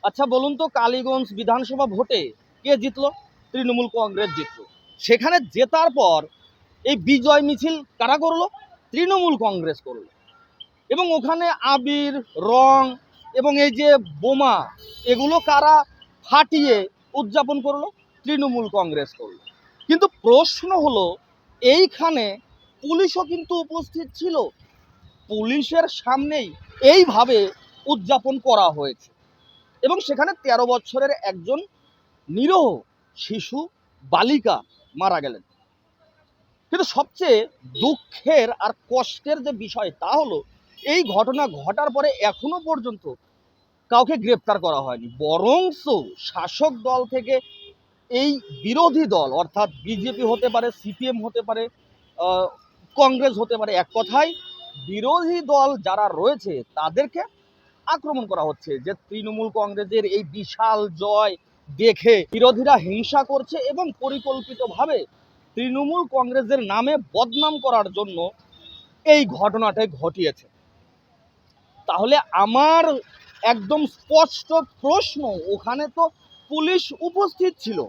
আচ্ছা বলুন তো, কালীগঞ্জ বিধানসভা ভোটে কে জিতলো? তৃণমূল কংগ্রেস জিতলো। সেখানে জেতার পর এই বিজয় মিছিল কারা করলো? তৃণমূল কংগ্রেস করলো। এবং ওখানে আবির, রং এবং এই যে বোমা, এগুলো কারা ফাটিয়ে উদযাপন করলো? তৃণমূল কংগ্রেস করলো। কিন্তু প্রশ্ন হলো, এইখানে পুলিশও কিন্তু উপস্থিত ছিল। পুলিশের সামনেই এইভাবে উদযাপন করা হয়েছে এবং সেখানে ১৩ বছরের একজন নিরীহ শিশু বালিকা মারা গেলেন। কিন্তু সবচেয়ে দুঃখের আর কষ্টের যে বিষয় তা হলো, এই ঘটনা ঘটার পরে এখনো পর্যন্ত কাউকে গ্রেপ্তার করা হয়নি। বরঞ্চ শাসক দল থেকে এই বিরোধী দল, অর্থাৎ বিজেপি হতে পারে, সিপিএম হতে পারে, কংগ্রেস হতে পারে, এক কথায় বিরোধী দল যারা রয়েছে তাদেরকে আক্রমণ করা হচ্ছে যে তৃণমূল কংগ্রেসের এই বিশাল জয় দেখে বিরোধীরা হিংসা করছে এবং পরিকল্পিতভাবে তৃণমূল কংগ্রেসের নামে বদনাম করার জন্য এই ঘটনাটাই ঘটিয়েছে। তাহলে আমার একদম স্পষ্ট প্রশ্ন, ওখানে তো পুলিশ উপস্থিত ছিল,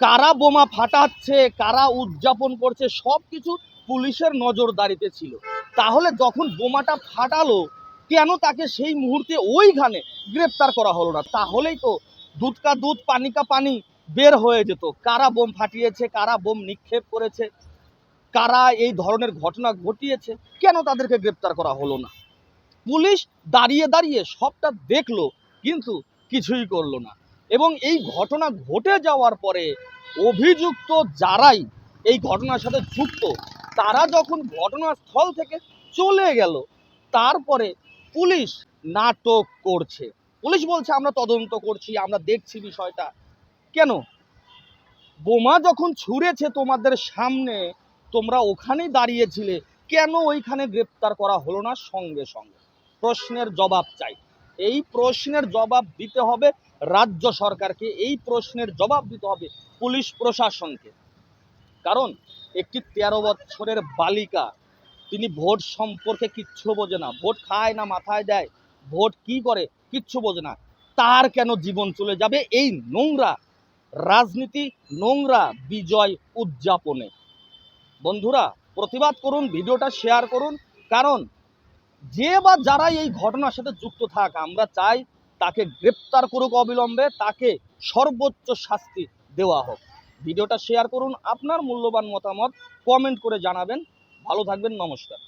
কারা বোমা ফাটাচ্ছে, কারা উদযাপন করছে, সব কিছু পুলিশের নজরদারিতে ছিল। তাহলে যখন বোমাটা ফাটালো, কেন তাকে সেই মুহূর্তে ওইখানে গ্রেপ্তার করা হলো না? তাহলেই তো দুধ কা দুধ পানি কা পানি বের হয়ে যেত। কারা বোম ফাটিয়েছে, কারা বোম নিক্ষেপ করেছে, কারা এই ধরনের ঘটনা ঘটিয়েছে, কেন তাদেরকে গ্রেপ্তার করা হলো না? পুলিশ দাঁড়িয়ে দাঁড়িয়ে সবটা দেখলো, কিন্তু কিছুই করলো না। এবং এই ঘটনা ঘটে যাওয়ার পরে অভিযুক্ত যারাই এই ঘটনার সাথে যুক্ত, তারা যখন ঘটনাস্থল থেকে চলে গেল, তারপরে পুলিশ নাটক করছে। পুলিশ বলছে আমরা তদন্ত করছি, আমরা দেখছি বিষয়টা। কেন? বোমা যখন ছুঁড়েছে তোমাদের সামনে, তোমরা ওখানেই দাঁড়িয়েছিলে, কেন ওইখানে গ্রেপ্তার করা হলো না সঙ্গে সঙ্গে? প্রশ্নের জবাব চাই। এই প্রশ্নের জবাব দিতে হবে রাজ্য সরকারকে, এই প্রশ্নের জবাব দিতে হবে পুলিশ প্রশাসনকে। কারণ একটি ১৩ বছরের বালিকা, তিনি ভোট সম্পর্কে কিচ্ছু বোঝে না, ভোট খায় না মাথায় দেয়, ভোট কি করে কিচ্ছু বোঝে না, তার কেন জীবন চলে যাবে এই নোংরা রাজনীতি, নোংরা বিজয় উদযাপনে? বন্ধুরা, প্রতিবাদ করুন, ভিডিওটা শেয়ার করুন। কারণ যে বা যারা এই ঘটনার সাথে যুক্ত থাক, আমরা চাই তাকে গ্রেপ্তার করুক অবিলম্বে, তাকে সর্বোচ্চ শাস্তি দেওয়া হোক। ভিডিওটা শেয়ার করুন, আপনার মূল্যবান মতামত কমেন্ট করে জানাবেন। ভালো থাকবেন, নমস্কার।